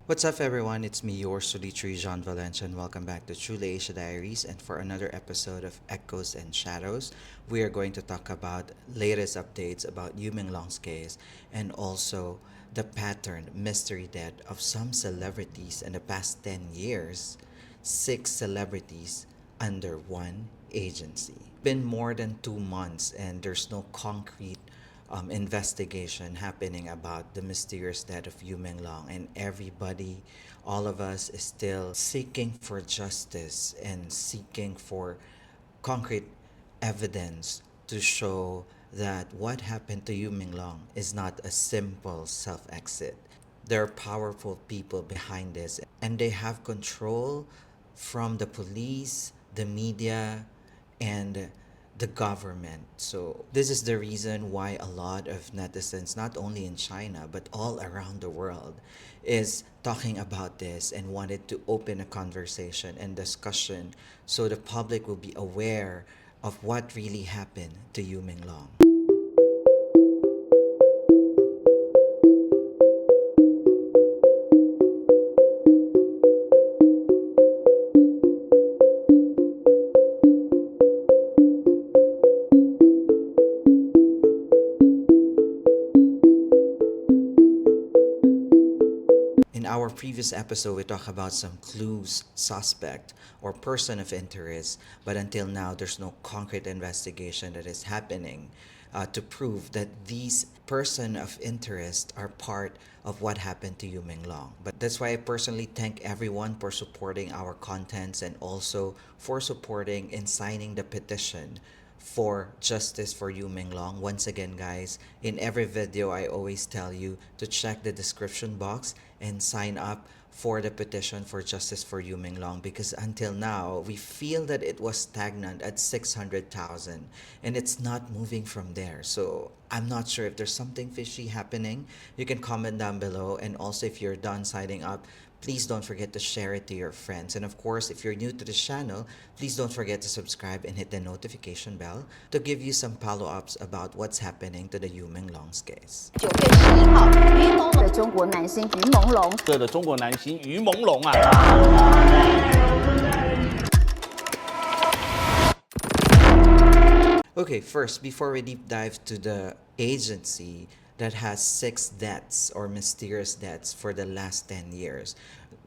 What's up, everyone? It's me, your Solitary Jean Valencia, and welcome back to Truly Asia Diaries. And for another episode of Echoes and Shadows, we are going to talk about latest updates about Yumenglong's case and also the pattern, mystery death of some celebrities in the past 10 years. 6 celebrities under one agency. Been more than 2 months, and there's no concrete investigation happening about the mysterious death of Yu Menglong, and everybody, all of us, is still seeking for justice and seeking for concrete evidence to show that what happened to Yu Minglong is not a simple self-exit. There are powerful people behind this, and they have control from the police, the media, and the government. So this is the reason why a lot of netizens, not only in China but all around the world, is talking about this and wanted to open a conversation and discussion so the public will be aware of what really happened to Yu Minglong. In our previous episode, we talked about some clues, suspect, or person of interest, but until now, there's no concrete investigation that is happening to prove that these person of interest are part of what happened to Yu Minglong. But that's why I personally thank everyone for supporting our contents and also for supporting and signing the petition for justice for Yu Minglong. Once again, guys, in every video, I always tell you to check the description box and sign up for the petition for justice for Yu Minglong, because until now, we feel that it was stagnant at 600,000 and it's not moving from there. So I'm not sure if there's something fishy happening. You can comment down below, and also if you're done signing up, please don't forget to share it to your friends. And of course, if you're new to this channel, please don't forget to subscribe and hit the notification bell to give you some follow-ups about what's happening to the Yu Minglong's case. 9月11号，于朦胧的中国男星于朦胧啊。Okay, first, before we deep dive to the agency that has 6 deaths or mysterious deaths for the last 10 years,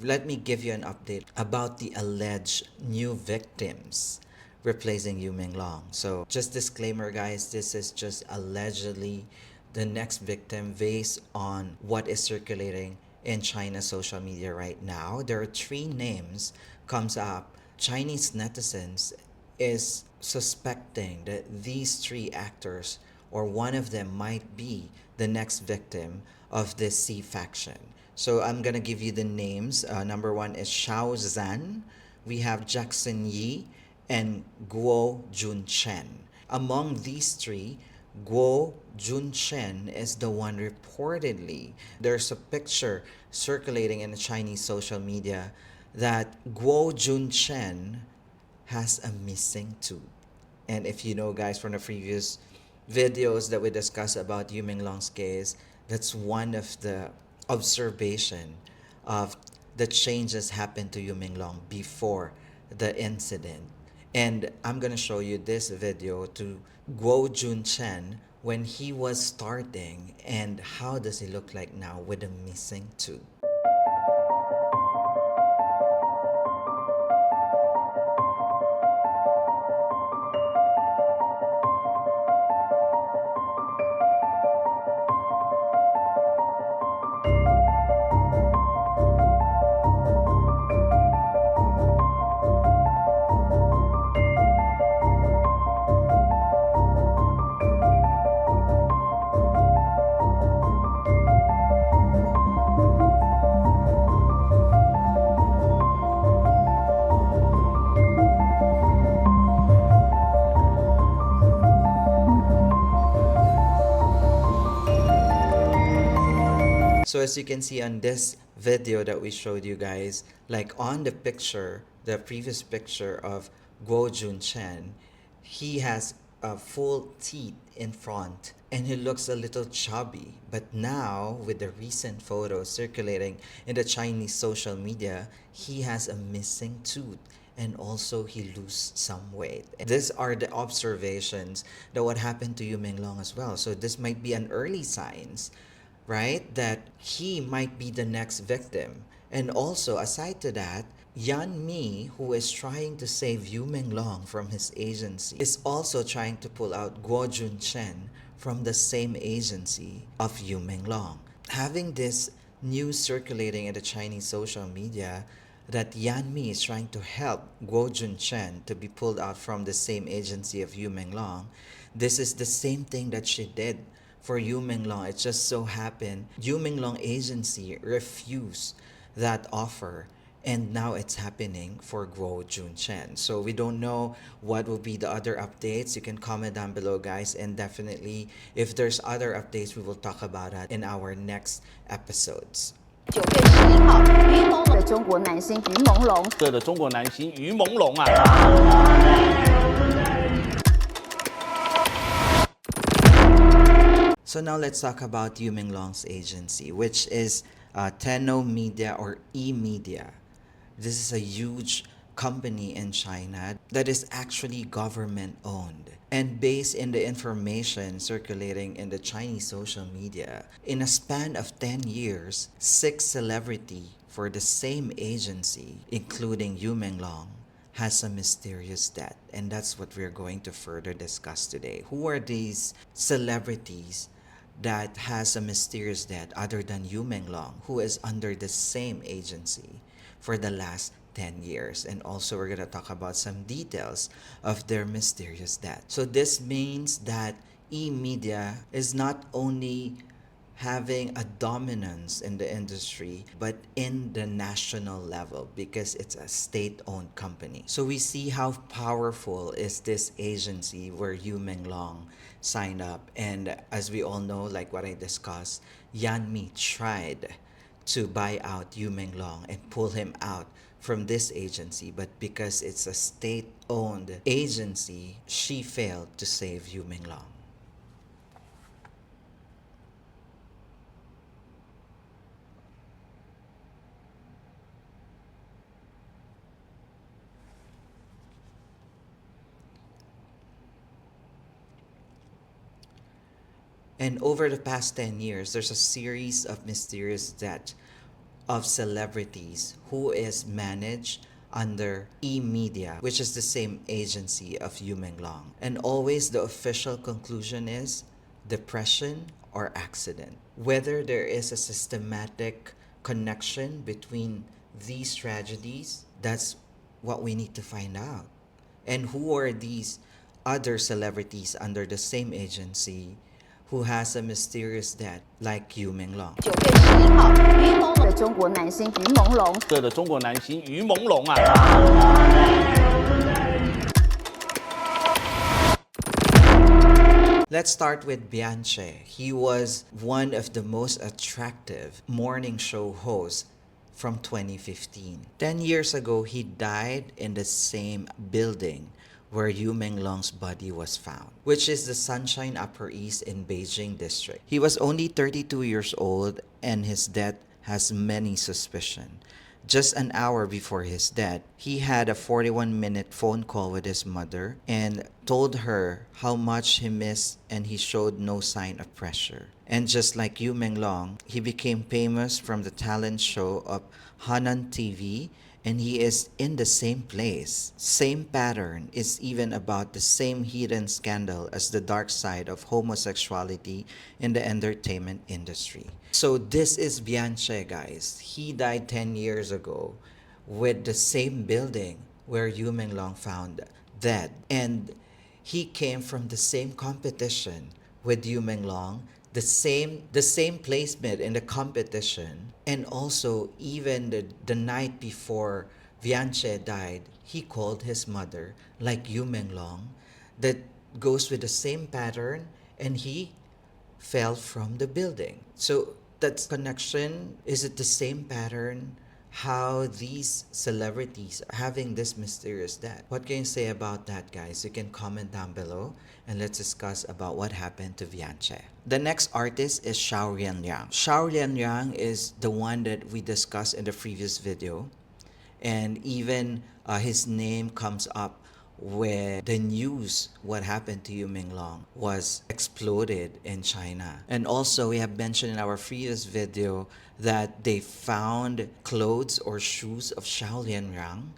let me give you an update about the alleged new victims replacing Yu Minglong. So, just disclaimer, guys, this is just allegedly the next victim based on what is circulating in China's social media right now. There are 3 names comes up. Chinese netizens is suspecting that these 3 actors or one of them might be the next victim of this C faction. So I'm gonna give you the names. Number 1 is Xiao Zhan. We have Jackson Yi and GUO Junchen. Among these 3, GUO Junchen is the one reportedly. There's a picture circulating in the Chinese social media that GUO Junchen has a missing tooth. And if you know, guys, from the previous videos that we discussed about Yu Minglong's case, that's one of the observation of the changes happened to Yu Minglong before the incident. And I'm gonna show you this video to Guo Junchen when he was starting and how does he look like now with a missing tooth. So as you can see on this video that we showed you guys, like on the picture, the previous picture of Guo Junchen, he has full teeth in front, and he looks a little chubby. But now, with the recent photos circulating in the Chinese social media, he has a missing tooth, and also he lose some weight. These are the observations that what happened to Yumenglong as well. So this might be an early signs, right, that he might be the next victim. And also, aside to that, Yan Mi, who is trying to save Yu Menglong from his agency, is also trying to pull out GUO Junchen from the same agency of Yu Menglong. Having this news circulating in the Chinese social media that Yan Mi is trying to help GUO Junchen to be pulled out from the same agency of Yu Menglong, this is the same thing that she did for Yu Menglong. It just so happened Yu Menglong agency refused that offer, and now it's happening for GUO Junchen. So we don't know what will be the other updates. You can comment down below, guys, and definitely if there's other updates, we will talk about that in our next episodes. 9月11号，于朦胧的中国男星于朦胧，这的中国男星于朦胧啊。So now let's talk about Yu Menglong's agency, which is Tenno Media or E-Media. This is a huge company in China that is actually government owned. And based in the information circulating in the Chinese social media, in a span of 10 years, 6 celebrities for the same agency, including Yu Menglong, has a mysterious death. And that's what we're going to further discuss today. Who are these celebrities that has a mysterious death other than Yu Menglong, who is under the same agency for the last 10 years? And also we're going to talk about some details of their mysterious death. So this means that E-Media is not only having a dominance in the industry, but in the national level, because it's a state-owned company. So we see how powerful is this agency where Yu Menglong signed up. And as we all know, like what I discussed, Yan Mi tried to buy out Yu Menglong and pull him out from this agency, but because it's a state-owned agency, she failed to save Yu Menglong. And over the past 10 years, there's a series of mysterious deaths of celebrities who is managed under E-Media, which is the same agency of Yu Menglong. And always the official conclusion is depression or accident. Whether there is a systematic connection between these tragedies, that's what we need to find out. And who are these other celebrities under the same agency who has a mysterious death like Yu Menglong? 9月11号，于朦胧的中国男星于朦胧，这的中国男星于朦胧啊。Let's start with Bianche. He was one of the most attractive morning show hosts from 2015. 10 years ago, he died in the same building where Yu Menglong's body was found, which is the Sunshine Upper East in Beijing district. He was only 32 years old, and his death has many suspicion. Just an hour before his death, he had a 41-minute phone call with his mother and told her how much he missed, and he showed no sign of pressure. And just like Yu Menglong, he became famous from the talent show of Hanan TV, and he is in the same place. Same pattern is even about the same hidden scandal as the dark side of homosexuality in the entertainment industry. So this is Bianche, guys. He died 10 years ago with the same building where Yu Menglong found dead. And he came from the same competition with Yu Menglong, the same placement in the competition, and also even the night before Bianche died, he called his mother like Yu Menglong, that goes with the same pattern, and he fell from the building. So that's connection. Is it the same pattern how these celebrities are having this mysterious death. What can you say about that, guys? You can comment down below and let's discuss about what happened to Vianche. The next artist is Xiao Lianliang. Xiao Lianliang is the one that we discussed in the previous video, and even his name comes up where the news what happened to Yumenglong was exploded in China. And also we have mentioned in our previous video that they found clothes or shoes of Xiao Lianliang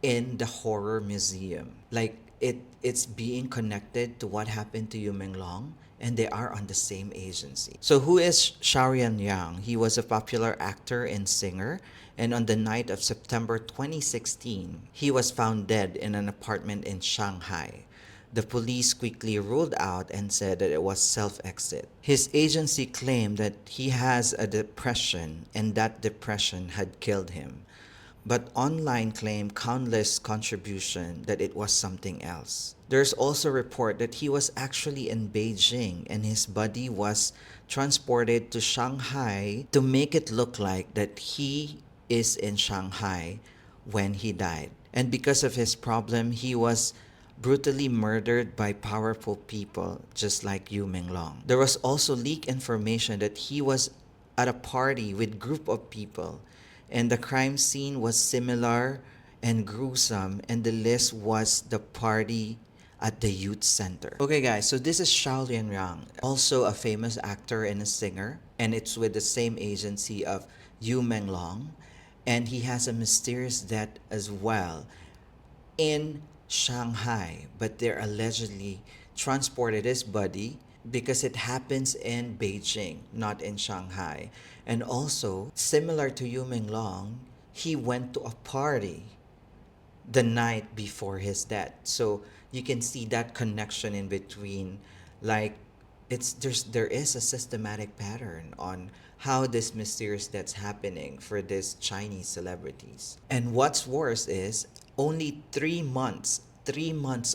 in the horror museum. Like it's being connected to what happened to Yumenglong, and they are on the same agency. So who is Xiaoyan Yang? He was a popular actor and singer, and on the night of September 2016, he was found dead in an apartment in Shanghai. The police quickly ruled out and said that it was self-exit. His agency claimed that he has a depression and that depression had killed him. But online claimed countless contribution that it was something else. There's also a report that he was actually in Beijing and his body was transported to Shanghai to make it look like that he is in Shanghai when he died. And because of his problem, he was brutally murdered by powerful people just like Yumenglong. There was also leaked information that he was at a party with group of people, and the crime scene was similar and gruesome, and the list was the party at the youth center. Okay guys, so this is Xiao Lianliang, also a famous actor and a singer, and it's with the same agency of Yumenglong, and he has a mysterious death as well in Shanghai, but they're allegedly transported his body because it happens in Beijing, not in Shanghai. And also, similar to Yumenglong, he went to a party the night before his death. So you can see that connection in between. Like there is a systematic pattern on how this mysterious death's happening for these Chinese celebrities. And what's worse is only 3 months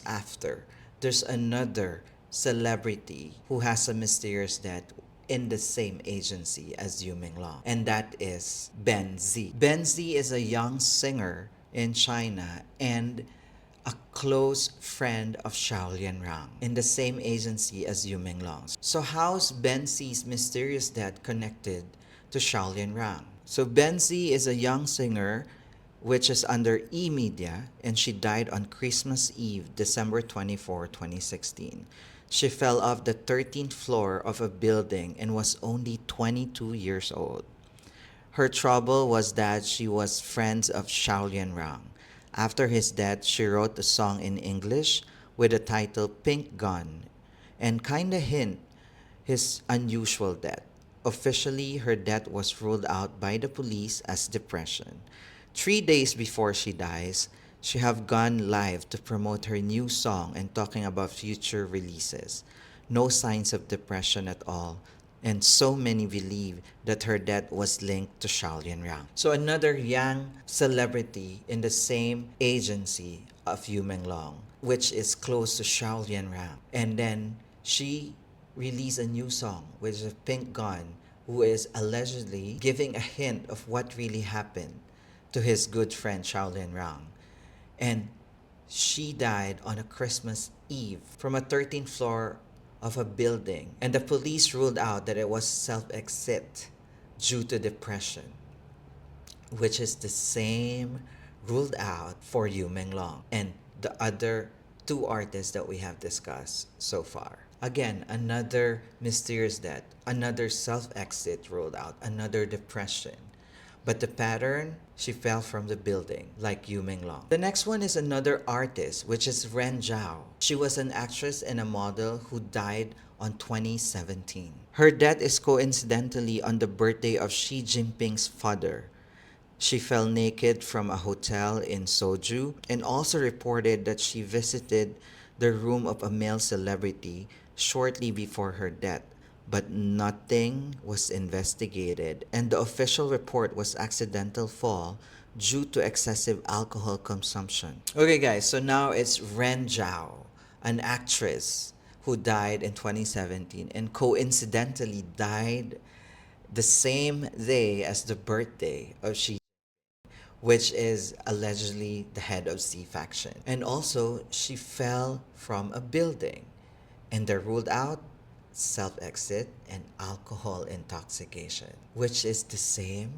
after, there's another celebrity who has a mysterious death in the same agency as Yumenglong, and that is Ben Z. Ben Z is a young singer in China and a close friend of Xiao Lianliang in the same agency as Yumenglong. So how's Ben Z's mysterious death connected to Xiao Lianliang? So Ben Z is a young singer which is under E-Media, and she died on Christmas Eve, December 24, 2016. She fell off the 13th floor of a building and was only 22 years old. Her trouble was that she was friends of Xiao Lianliang. After his death, she wrote a song in English with the title Pink Gun and kinda hint his unusual death. Officially, her death was ruled out by the police as depression. 3 days before she dies, she have gone live to promote her new song and talking about future releases. No signs of depression at all, and so many believe that her death was linked to Xiao Lianliang. So another young celebrity in the same agency of Yumenglong, which is close to Xiao Lianliang. And then she released a new song, which is Pink Gun, who is allegedly giving a hint of what really happened to his good friend Xiao Lianliang. And she died on a Christmas Eve from a 13th floor of a building, and the police ruled out that it was self-exit due to depression, which is the same ruled out for Yumenglong and the other two artists that we have discussed so far. Again, another mysterious death, another self-exit ruled out, another depression. But the pattern, she fell from the building, like Yumenglong. The next one is another artist, which is Ren Jiao. She was an actress and a model who died on 2017. Her death is coincidentally on the birthday of Xi Jinping's father. She fell naked from a hotel in Soju and also reported that she visited the room of a male celebrity shortly before her death, but nothing was investigated, and the official report was accidental fall due to excessive alcohol consumption. Okay guys, so now it's Ren Jiao, an actress who died in 2017 and coincidentally died the same day as the birthday of Xi. which is allegedly the head of C faction. And also, she fell from a building, and they're ruled out self-exit and alcohol intoxication, which is the same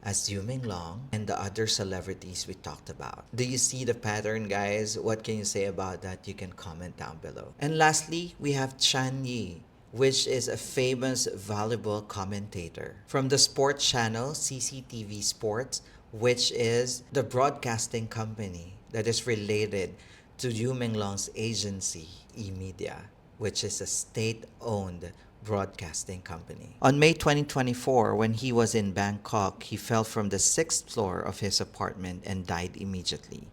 as Yumenglong and the other celebrities we talked about. Do you see the pattern, guys? What can you say about that? You can comment down below. And lastly, we have Chan Yi, which is a famous volleyball commentator from the sports channel CCTV Sports, which is the broadcasting company that is related to Yumenglong's agency, eMedia, which is a state-owned broadcasting company. On May 2024, when he was in Bangkok, he fell from the 6th floor of his apartment and died immediately.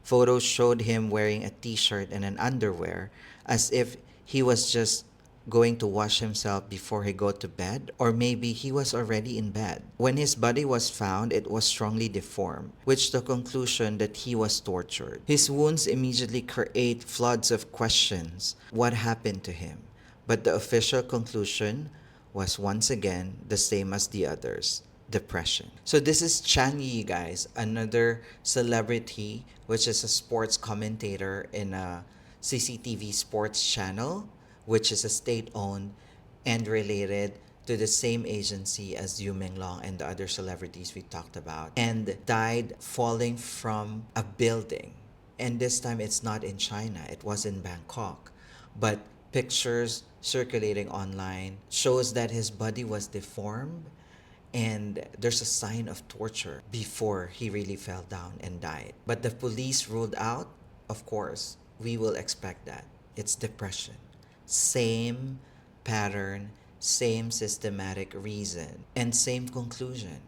Photos showed him wearing a t-shirt and an underwear as if he was just going to wash himself before he go to bed, or maybe he was already in bed. When his body was found, it was strongly deformed, which the conclusion that he was tortured. His wounds immediately create floods of questions. What happened to him? But the official conclusion was once again the same as the others: depression. So this is Chan Yi, guys, another celebrity, which is a sports commentator in a CCTV sports channel, which is a state-owned and related to the same agency as Yumenglong and the other celebrities we talked about, and died falling from a building. And this time it's not in China, it was in Bangkok. But pictures circulating online shows that his body was deformed and there's a sign of torture before he really fell down and died. But the police ruled out, of course, we will expect that. It's depression. Same pattern, same systematic reason, and same conclusion: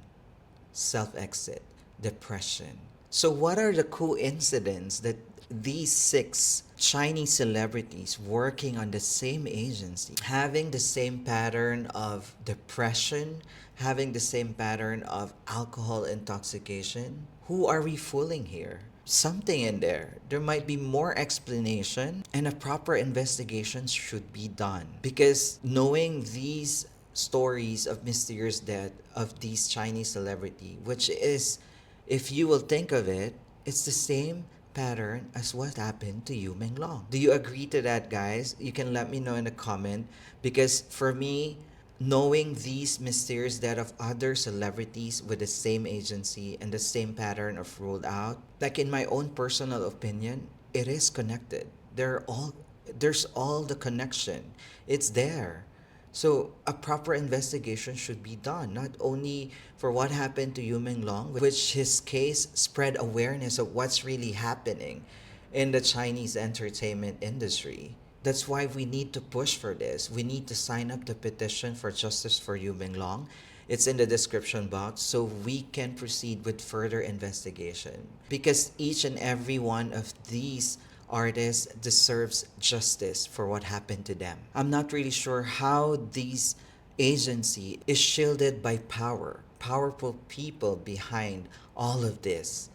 self-exit, depression. So what are the coincidences that these 6 Chinese celebrities working on the same agency, having the same pattern of depression, having the same pattern of alcohol intoxication? Who are we fooling here? Something in there. There might be more explanation, and a proper investigation should be done. Because knowing these stories of mysterious death of these Chinese celebrity, which is, if you will think of it, it's the same pattern as what happened to Yumenglong. Do you agree to that, guys? You can let me know in the comment, because for me, knowing these mysterious death of other celebrities with the same agency and the same pattern of ruled out, like in my own personal opinion, it is connected. There's all the connection. It's there. So a proper investigation should be done, not only for what happened to Yumenglong, which his case spread awareness of what's really happening in the Chinese entertainment industry. That's why we need to push for this. We need to sign up the petition for justice for Yumenglong. It's in the description box, so we can proceed with further investigation. Because each and every one of these artists deserves justice for what happened to them. I'm not really sure how these agency is shielded by powerful people behind all of this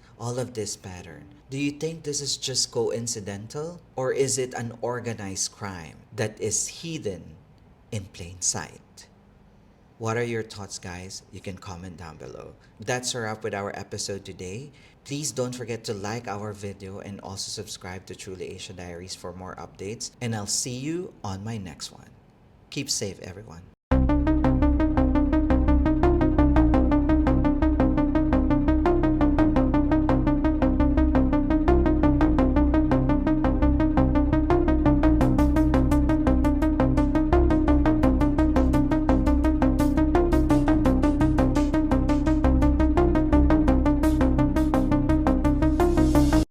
pattern. Do you think this is just coincidental, or is it an organized crime that is hidden in plain sight? What are your thoughts, guys? You can comment down below. That's a wrap with our episode today. Please don't forget to like our video and also subscribe to Truly Asia Diaries for more updates. And I'll see you on my next one. Keep safe, everyone.